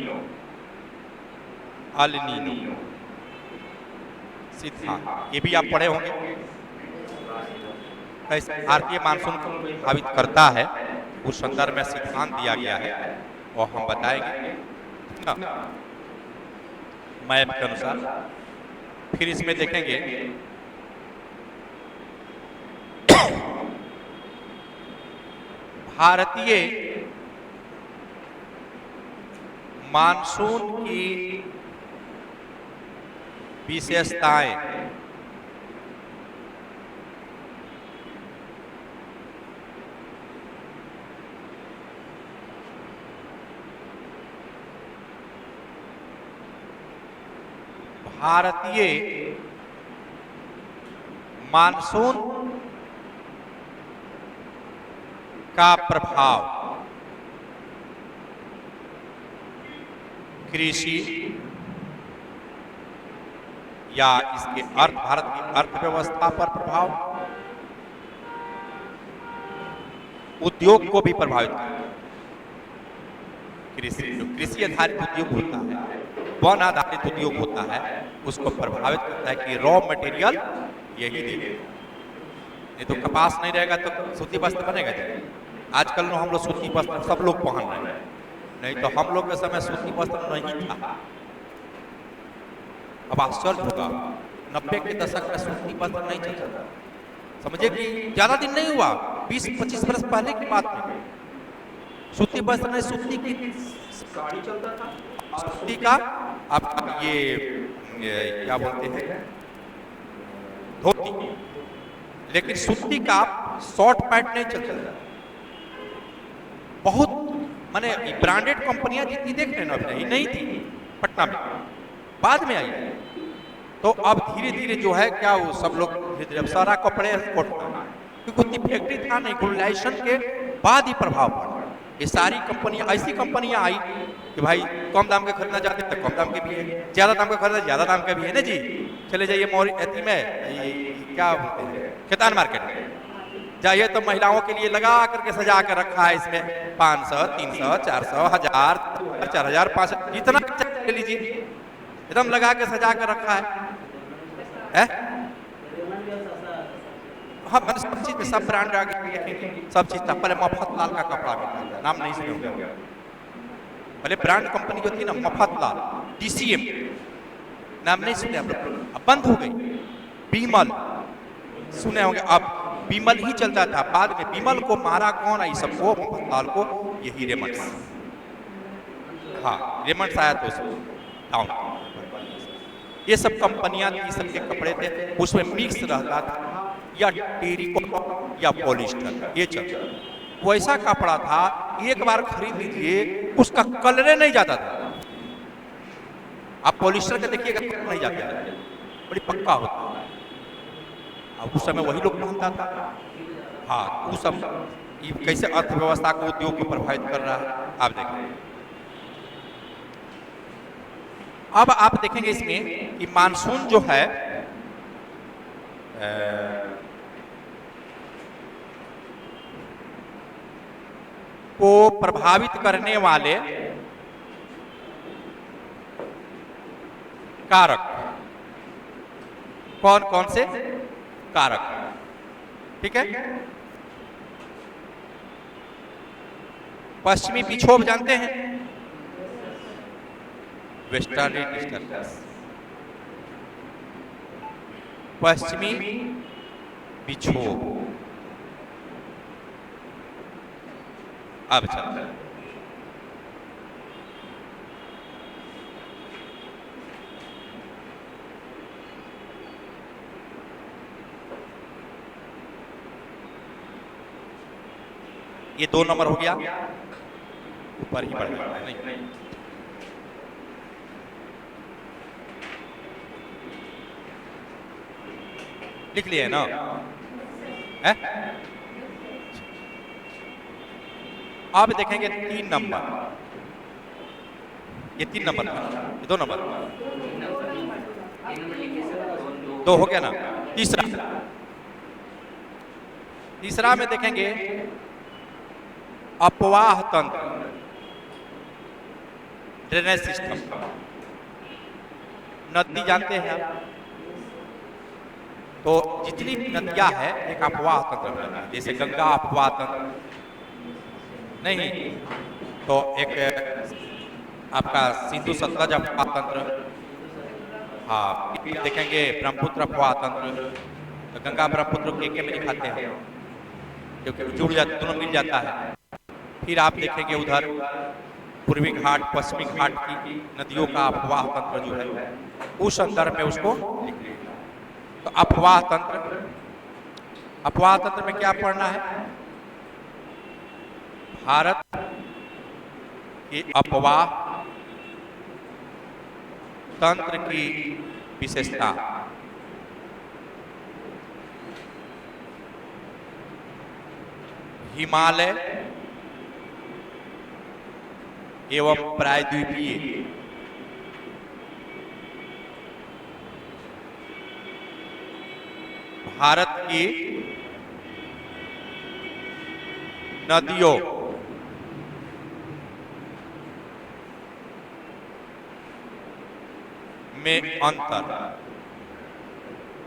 [SPEAKER 1] सिद्धांत, ये भी आप पढ़े होंगे, कैसे भारतीय मानसून को प्रभावित करता है, उस संदर्भ में सिद्धांत दिया गया है और हम बताएंगे ना मैप के अनुसार। फिर इसमें देखेंगे भारतीय मानसून की विशेषताएं। भारतीय मानसून का प्रभाव कृषि या इसके भारत की अर्थव्यवस्था पर प्रभाव, उद्योग को भी प्रभावित करता है। कृषि आधारित उद्योग होता है, वन आधारित उद्योग होता है, उसको प्रभावित करता है कि रॉ मटेरियल यही दे। नहीं तो कपास नहीं रहेगा तो सूती वस्त्र बनेगा जी। आजकल हम लोग सूती वस्त्र सब लोग पहन रहे हैं, नहीं तो हम लोग के समय सूती वस्त्र नहीं था। अब आश्चर्य होगा, 90 के दशक में सूती वस्त्र नहीं चलता। समझे कि ज्यादा दिन नहीं हुआ, 20-25 वर्ष पहले की बात में सूती वस्त्र नहीं, सूती की साड़ी चलता था, सूती का आपका ये क्या बोलते हैं, धोती। लेकिन सूती का शॉर्ट पैंट नहीं चलता। बहुत माने ब्रांडेड कंपनियां जितनी देख रहे हैं अभी नहीं थी पटना में, बाद में आई। तो अब धीरे धीरे जो है क्या वो सब लोग धीरे धीरे सारा कपड़े एक्सपोर्ट कर, क्योंकि उतनी फैक्ट्री था नहीं। ग्लोबलाइजेशन के बाद ही प्रभाव पड़ा। ये सारी कंपनियां, ऐसी कंपनियां आई कि भाई कम दाम के खरीदना चाहते हैं तो कम दाम के भी है, ज्यादा दाम के खरीदना ज्यादा दाम के भी है ना जी। चले जाइए मौरी एथी में, क्या बोलते हैं, खेतान मार्केट में जाइए तो महिलाओं के लिए लगा करके सजा कर रखा है। इसमें 500, 300, 400, 1000, 4000, 5000 जितना ले लीजिए, एकदम लगा के सजा कर रखा है? हाँ, मैंने सब चीज में सब ब्रांड आ गए, सब चीज था। पहले मफतलाल का कपड़ा मिलता था, नाम नहीं सुने होंगे। पहले ब्रांड कंपनी जो थी ना मफतलाल, DCM, नाम नहीं सुने आप लोग, अब बंद हो गई। बीमल सुने होंगे, अब बीमल ही चलता था। बाद में बीमल को मारा कौन आई सबको, मफतलाल को, यही रेमंड्स। हाँ, रेमंड्स आया तो टाउन। ये सब कंपनियां थी, सबके कपड़े थे, उसमें मिक्स रहता था या टेरिकॉट या पॉलिस्टर, ये चल वैसा कपड़ा था। एक बार खरीद लीजिए उसका कलर नहीं जाता था। आप पॉलिस्टर के देखिएगा नहीं जाता, बड़ी पक्का होता है। अब उस समय वही लोग पहनता था। हाँ, वो सब कैसे अर्थव्यवस्था को, उद्योग को प्रभावित कर रहा है आप देखिए। अब आप देखेंगे इसमें कि मानसून जो है को प्रभावित करने वाले कारक कौन कौन से कारक, ठीक है। पश्चिमी विक्षोभ जानते हैं, वेस्टर्ली डिस्टर्बेंस, पश्चिमी विक्षोभ। अब चलते हैं ये 2 नंबर हो गया, ऊपर ही बढ़ जाता है। नहीं, लिख लिए ना है? अब देखेंगे 3 नंबर, ये 3 नंबर था, ये 2 नंबर, 2 हो गया ना। तीसरा में देखेंगे अपवाह तंत्र, ड्रेनेज सिस्टम। नदी जानते हैं आप, तो जितनी भी नदियां हैं एक अपवाह तंत्र बनाती है। जैसे गंगा अपवाह तंत्र नहीं, तो एक आपका सिंधु सतलज अपवाह तंत्र। हाँ, देखेंगे ब्रह्मपुत्र अपवाह तंत्र। तो गंगा ब्रह्मपुत्र के में दिखाते हैं क्योंकि जुड़ जाते, दोनों मिल जाता है। फिर आप देखेंगे उधर पूर्वी घाट पश्चिमी घाट की नदियों का अफवाह तंत्र जो है उस संदर्भ में उसको लिखते हैं। तो अफवाह तंत्र में क्या पढ़ना है? भारत के अफवाह तंत्र की विशेषता, हिमालय एवं प्रायद्वीपीय भारत की नदियों में अंतर।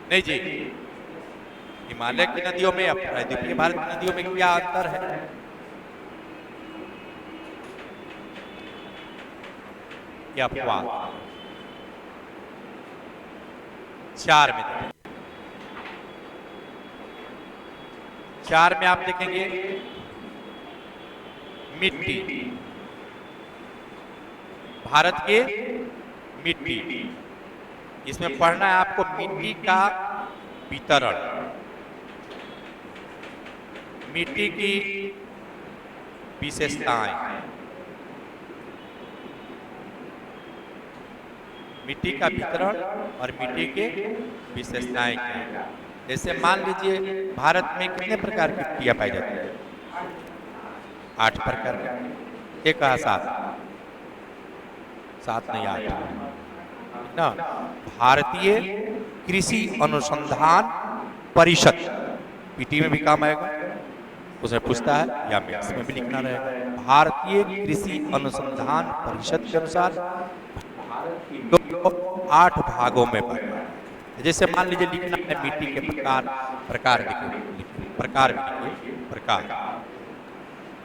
[SPEAKER 1] नहीं जी, हिमालय की नदियों में या प्रायद्वीपीय भारत की नदियों में क्या अंतर है? क्या अफवाह 4 में देखेंगे। 4 में आप देखेंगे मिट्टी, भारत के मिट्टी। इसमें पढ़ना है आपको मिट्टी का वितरण, मिट्टी की विशेषताएं, मिट्टी का वितरण और मिट्टी के विशेषताएं क्या हैं। जैसे मान लीजिए भारत में कितने प्रकार की मिट्टियां पाई जाती है? 8 प्रकार की। एक कहा 7 नहीं 8 ना। भारतीय कृषि अनुसंधान परिषद, पीटी में भी काम आएगा, उसमें पूछता है या मैथ्स में भी लिखना रहेगा। भारतीय कृषि अनुसंधान परिषद के अनुसार तो 8 भागों में बांटा है। जैसे मान लीजिए लिखना है मिट्टी के प्रकार लिखिए, प्रकार भी लिखिए,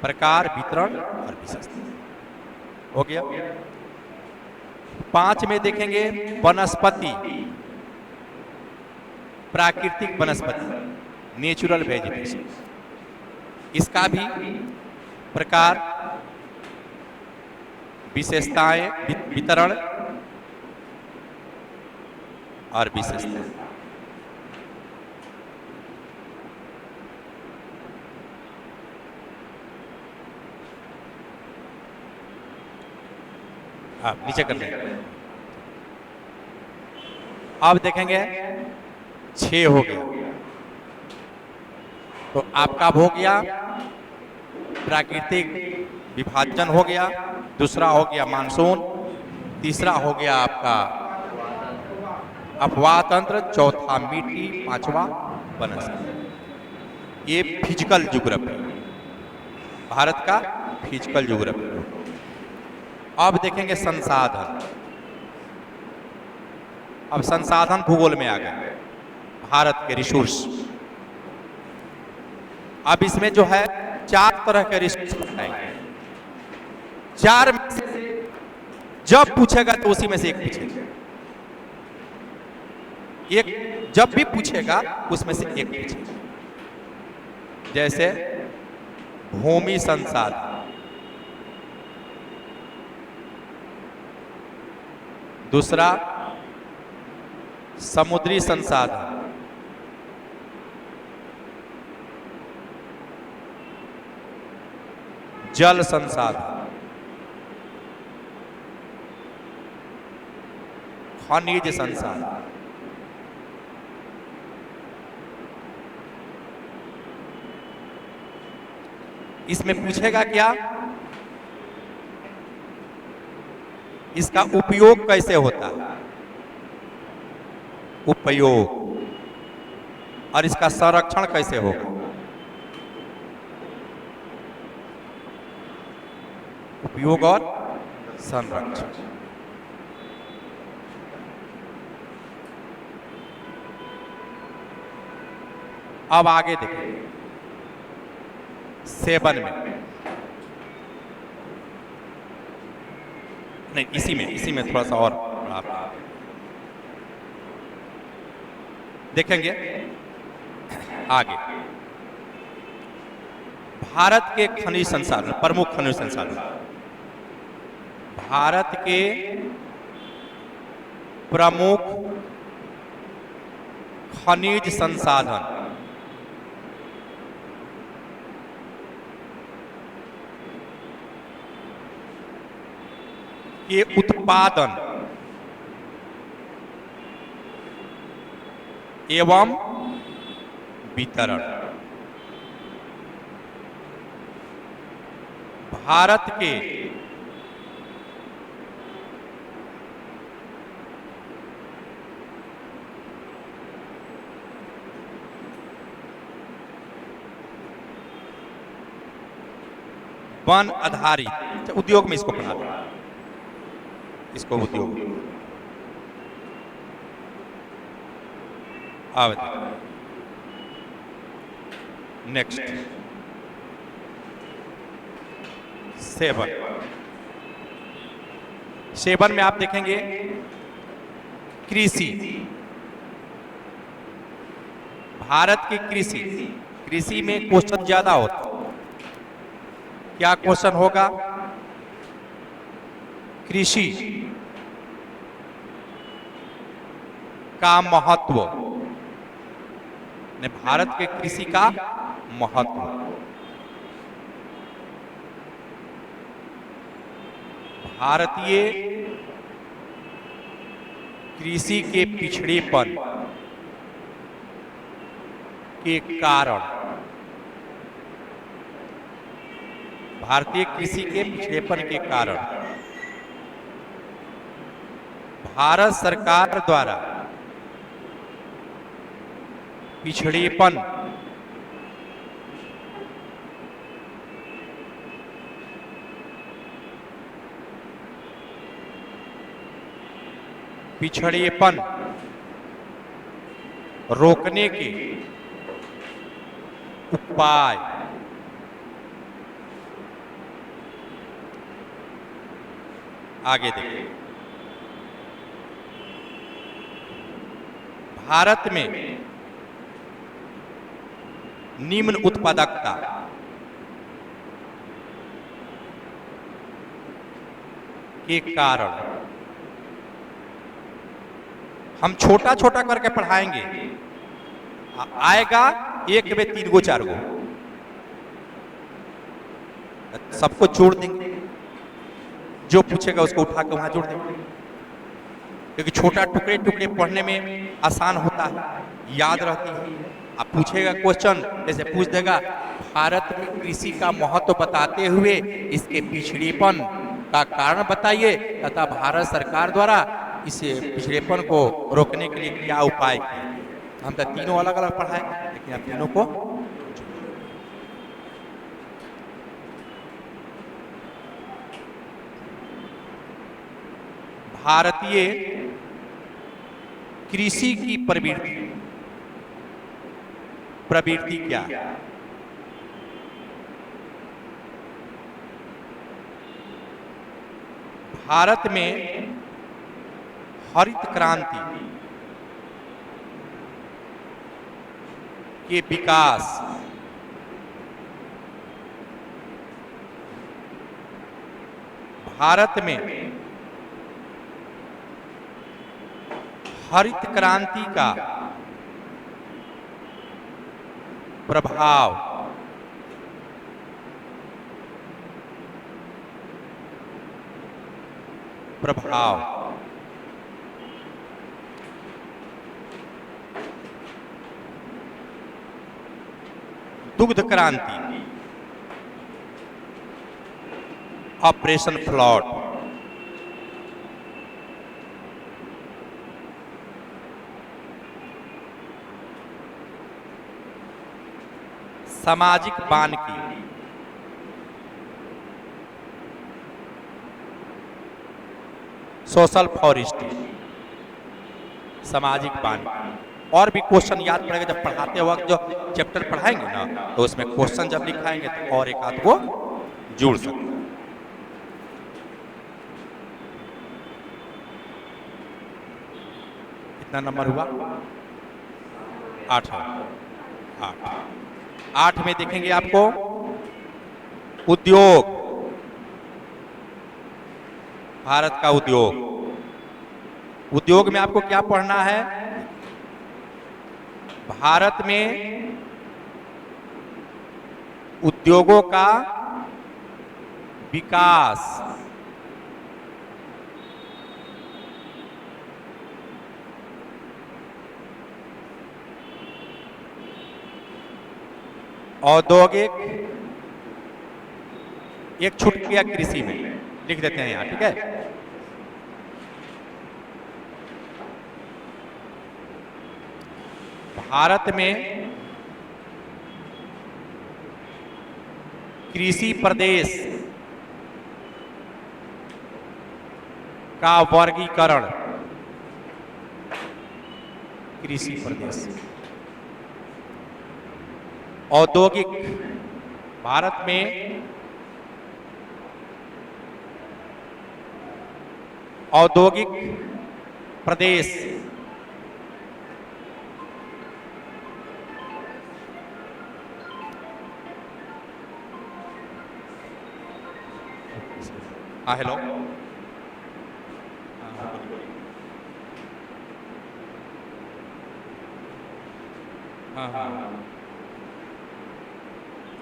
[SPEAKER 1] प्रकार वितरण और विशेषता हो गया। 5 में देखेंगे वनस्पति, प्राकृतिक वनस्पति, नेचुरल वेजिटेशन। इसका भी प्रकार, विशेषताएं, वितरण और विशेषता। आप नीचे कर लेंगे। अब देखेंगे 6 हो गया। तो आपका हो गया प्राकृतिक विभाजन हो गया, दूसरा हो गया मानसून, तीसरा हो गया आपका अफवाह तंत्र, चौथा मिट्टी, 5वां वनस्पति। ये फिजिकल ज्योग्राफी, भारत का फिजिकल ज्योग्राफी। अब देखेंगे संसाधन। अब संसाधन भूगोल में आ गए, भारत के रिसोर्स। अब इसमें जो है 4 तरह के रिसोर्स बताएंगे। 4 में से जब पूछेगा तो उसी में से एक पूछेगा, एक जब भी पूछेगा उसमें से एक पूछेगा। जैसे भूमि संसाधन, दूसरा समुद्री संसाधन, जल संसाधन, खनिज संसाधन। इसमें पूछेगा क्या? इसका उपयोग कैसे होता है, उपयोग, और इसका संरक्षण कैसे होगा। उपयोग और संरक्षण। अब आगे देखिए 7 में, नहीं इसी में थोड़ा सा और आप देखेंगे आगे। भारत के खनिज संसाधन, प्रमुख खनिज संसाधन, भारत के प्रमुख खनिज संसाधन के उत्पादन एवं वितरण, भारत के वन आधारित उद्योग में इसको पढ़ा दें, इसको उद्योग नेक्स्ट 7 में आप देखेंगे कृषि, भारत की कृषि, कृषि में क्वेश्चन ज्यादा होता है। क्या क्वेश्चन होगा? कृषि का महत्व, ने भारत के कृषि का महत्व, भारतीय कृषि के पिछड़ेपन के कारण, भारतीय कृषि के पिछड़ेपन के कारण भारत सरकार द्वारा पिछड़ेपन रोकने के उपाय आगे देखिए। भारत में निम्न उत्पादकता के कारण, हम छोटा छोटा करके पढ़ाएंगे, आएगा 1 में 3 गो 4 गो, सबको जोड़ देंगे, जो पूछेगा उसको उठा के वहां जोड़ देंगे, क्योंकि छोटा टुकड़े टुकड़े पढ़ने में आसान होता है, याद रहती है। आप पूछेगा क्वेश्चन, जैसे पूछ देगा भारत में कृषि का महत्व बताते हुए इसके पिछड़ेपन का कारण बताइए तथा भारत सरकार द्वारा इस पिछड़ेपन को रोकने के लिए क्या उपाय किए। हम तो तीनों अलग अलग पढ़ाएंगे, लेकिन आप तीनों को भारतीय कृषि की प्रवृत्ति क्या है? भारत में हरित क्रांति के विकास भारत में हरित क्रांति का प्रभाव दुग्ध क्रांति, ऑपरेशन फ्लड, सामाजिक बानगी, सोशल फॉरेस्ट्री, सामाजिक बानगी। और भी क्वेश्चन याद पड़ेगा जब पढ़ाते वक्त, जो चैप्टर पढ़ाएंगे ना तो उसमें क्वेश्चन जब लिखाएंगे तो और एक आध को जोड़ सकते हैं। कितना नंबर हुआ? 8 में देखेंगे आपको उद्योग, भारत का उद्योग। उद्योग में आपको क्या पढ़ना है? भारत में उद्योगों का विकास, औद्योगिक, एक छूट गया कृषि में, लिख देते हैं यहाँ, ठीक है। भारत में कृषि प्रदेश का वर्गीकरण, कृषि प्रदेश। औद्योगिक, भारत में औद्योगिक प्रदेश, हाँ हेलो, हाँ हाँ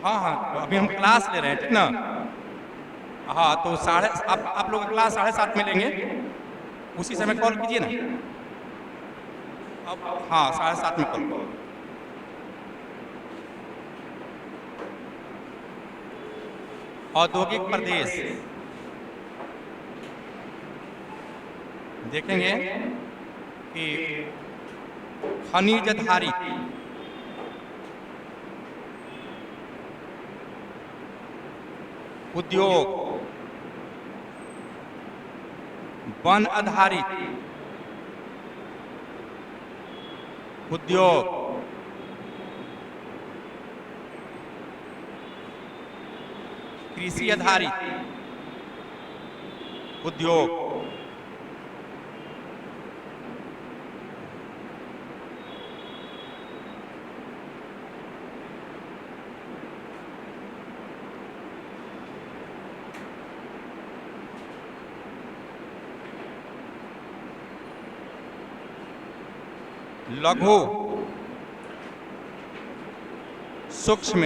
[SPEAKER 1] हाँ हाँ, अभी हम क्लास ले रहे हैं, ठीक ना। हाँ तो आप लोग क्लास 7:30 में लेंगे, उसी समय कॉल कीजिए ना। अब हाँ 7:30 में कॉल। औद्योगिक प्रदेश देखेंगे कि खनिज आधारित, उद्योग, वन आधारित उद्योग, कृषि आधारित उद्योग, लघु, सूक्ष्म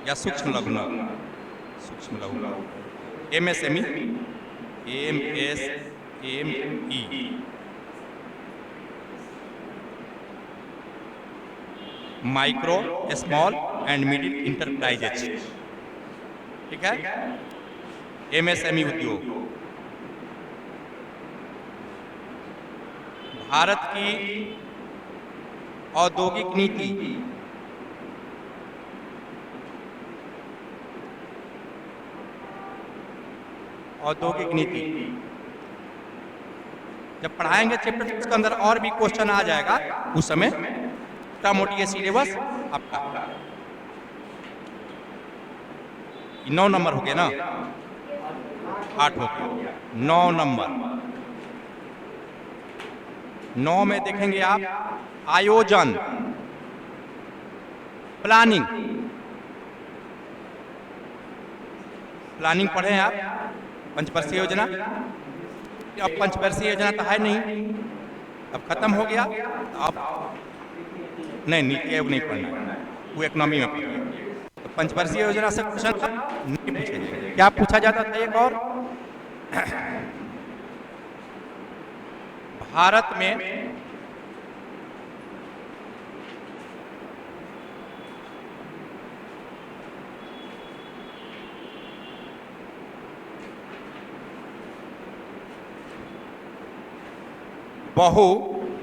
[SPEAKER 1] या सूक्ष्म लघु, सूक्ष्म लघु, MSME, micro, small and middle enterprises, ठीक है। MSME उद्योग। भारत की औद्योगिक नीति जब पढ़ाएंगे चैप्टर 6 के अंदर और भी क्वेश्चन आ जाएगा, उस समय छोटा मोटी ये सिलेबस आपका 9 नंबर हो गया ना, 8 हो गया, 9 नंबर। 9 में देखेंगे आप आयोजन, प्लानिंग पढ़े हैं आप, पंचवर्षीय योजना। अब पंचवर्षीय योजना तो है नहीं, अब खत्म हो गया, अब नहीं नीति आयोग नहीं पढ़ना है, वो इकोनॉमी में पढ़ना है। तो पंचवर्षीय योजना से क्वेश्चन नहीं पूछे जाएंगे। क्या पूछा जाता था एक और, भारत में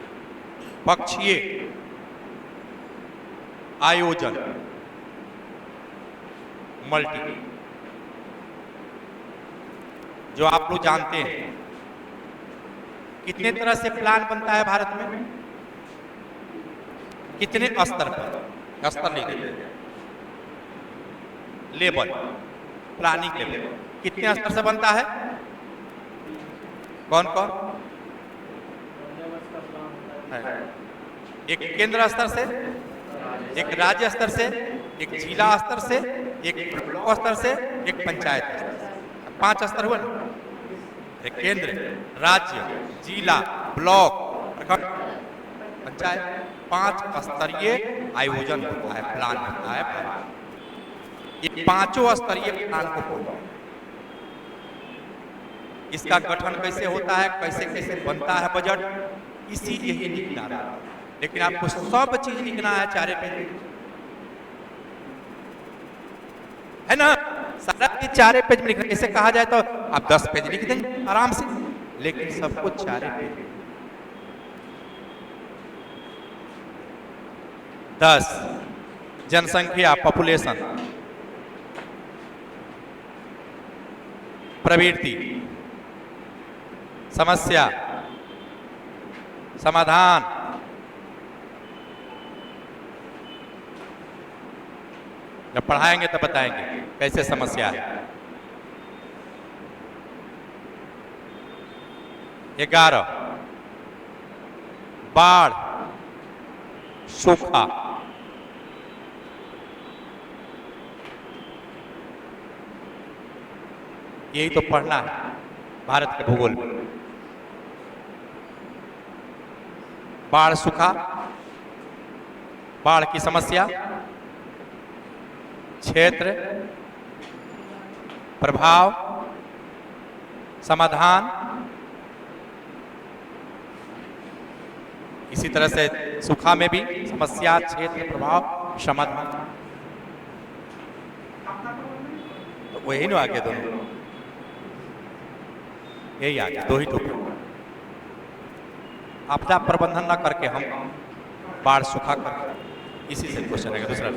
[SPEAKER 1] बहुपक्षीय आयोजन, मल्टी, जो आप लोग जानते हैं कितने तरह से प्लान बनता है भारत में, कितने स्तर पर, स्तर ले लीजिए, लेवल, प्लानिंग लेवल कितने स्तर से बनता है, कौन कौन है? एक केंद्र स्तर से, एक राज्य स्तर से, एक जिला स्तर से, एक ब्लॉक स्तर से, एक पंचायत स्तर से। 5 स्तर हुआ ना, एक केंद्र, राज्य, जिला, ब्लॉक, प्रखंड, पंचायत। 5 स्तरीय आयोजन होता है, प्लान होता है। ये 5 स्तरीय प्लान को बोलते हैं। इसका गठन कैसे होता है, कैसे कैसे बनता है बजट, इसी यही लिखना रहा। लेकिन आपको सब चीज लिखना है 4 पेज, है ना। सारा चीज 4 पेज में लिखना। ऐसे कहा जाए तो आप 10 पेज लिख देंगे आराम से, लेकिन सब कुछ 4 पेज। 10 जनसंख्या, पॉपुलेशन, प्रवृत्ति, समस्या, समाधान, जब पढ़ाएंगे तब बताएंगे कैसे समस्या है। 11 बाढ़, सूखा, यही तो पढ़ना है भारत के भूगोल में। बाढ़, सूखा, बाढ़ की समस्या, क्षेत्र, प्रभाव, समाधान। इसी तरह से सूखा में भी समस्या, क्षेत्र, प्रभाव, समाधान। तो वही ना आगे दोनों, यही आगे 2 ही टॉपिक। आपदा प्रबंधन ना करके हम बाढ़, सूखा कर, इसी से क्वेश्चन है दूसरा।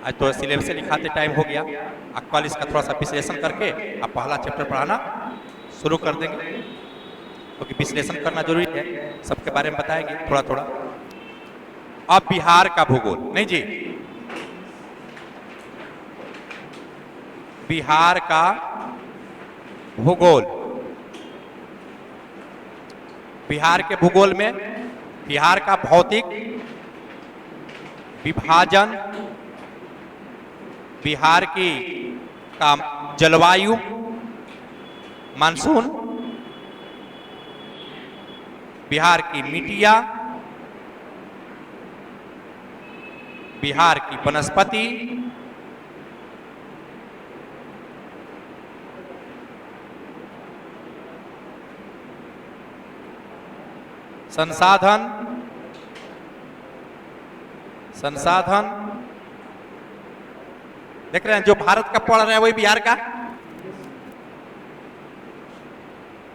[SPEAKER 1] आज तो सिलेबस से लिखाते टाइम हो गया। कल इसका थोड़ा सा विश्लेषण करके आप पहला चैप्टर पढ़ाना शुरू कर देंगे, क्योंकि विश्लेषण करना जरूरी है। सबके बारे में बताएंगे थोड़ा थोड़ा। अब बिहार का भूगोल, नहीं जी, बिहार का भूगोल। बिहार के भूगोल में बिहार का भौतिक विभाजन, बिहार की का जलवायु, मानसून, बिहार की मिट्टियां, बिहार की वनस्पति, संसाधन, देख रहे हैं जो भारत का पढ़ रहे हैं वही बिहार का।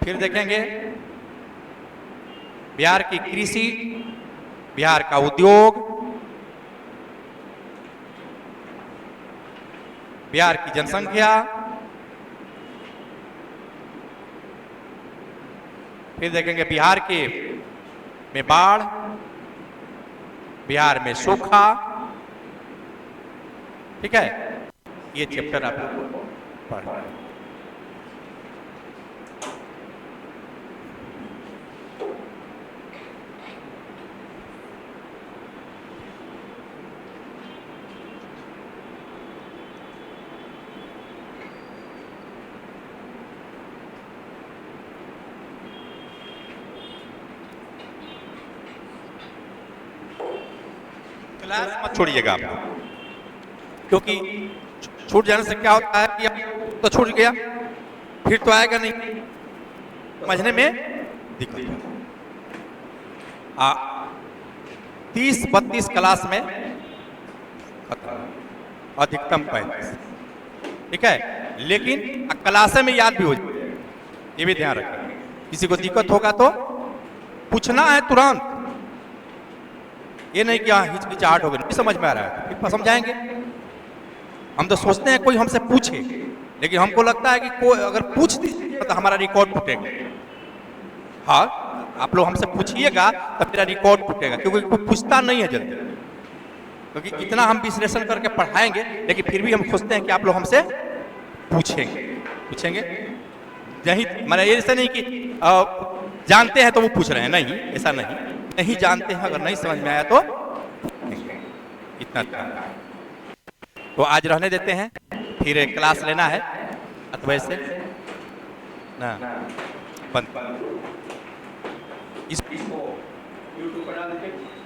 [SPEAKER 1] फिर देखेंगे बिहार की कृषि, बिहार का उद्योग, बिहार की जनसंख्या, फिर देखेंगे बिहार के में बाढ़, बिहार में सूखा। ठीक है, ये चैप्टर आप पढ़। क्लास मत छोड़िएगा आप, क्योंकि छूट जाने से क्या होता है कि अब तो छूट गया, फिर तो आएगा नहीं, समझने में दिक्कत है। 30-32 क्लास में अधिकतम 35, ठीक है। लेकिन क्लास में याद भी हो जाए, ये भी ध्यान रखें। किसी को दिक्कत होगा तो पूछना है तुरंत, ये नहीं कि हिचकिचाहट हो गई, नहीं समझ में आ रहा है फिर समझाएंगे। हम तो सोचते हैं कोई हमसे पूछे, लेकिन हमको लगता है कि कोई अगर पूछ दीजिए तो हमारा रिकॉर्ड टूटेगा। हाँ, आप लोग हमसे पूछिएगा तो मेरा रिकॉर्ड टूटेगा, क्योंकि कोई पूछता नहीं है जल्दी। क्योंकि इतना हम विश्लेषण करके पढ़ाएंगे, लेकिन फिर भी हम सोचते हैं कि आप लोग हमसे पूछेंगे। यही मैंने ऐसा नहीं कि जानते हैं तो वो पूछ रहे हैं, नहीं ऐसा नहीं, नहीं जानते हैं अगर नहीं समझ में आया तो इतना तो आज रहने देते हैं, फिर क्लास लेना है अथवा से ना बंद इसको यूट्यूब पर डाल दीजिए।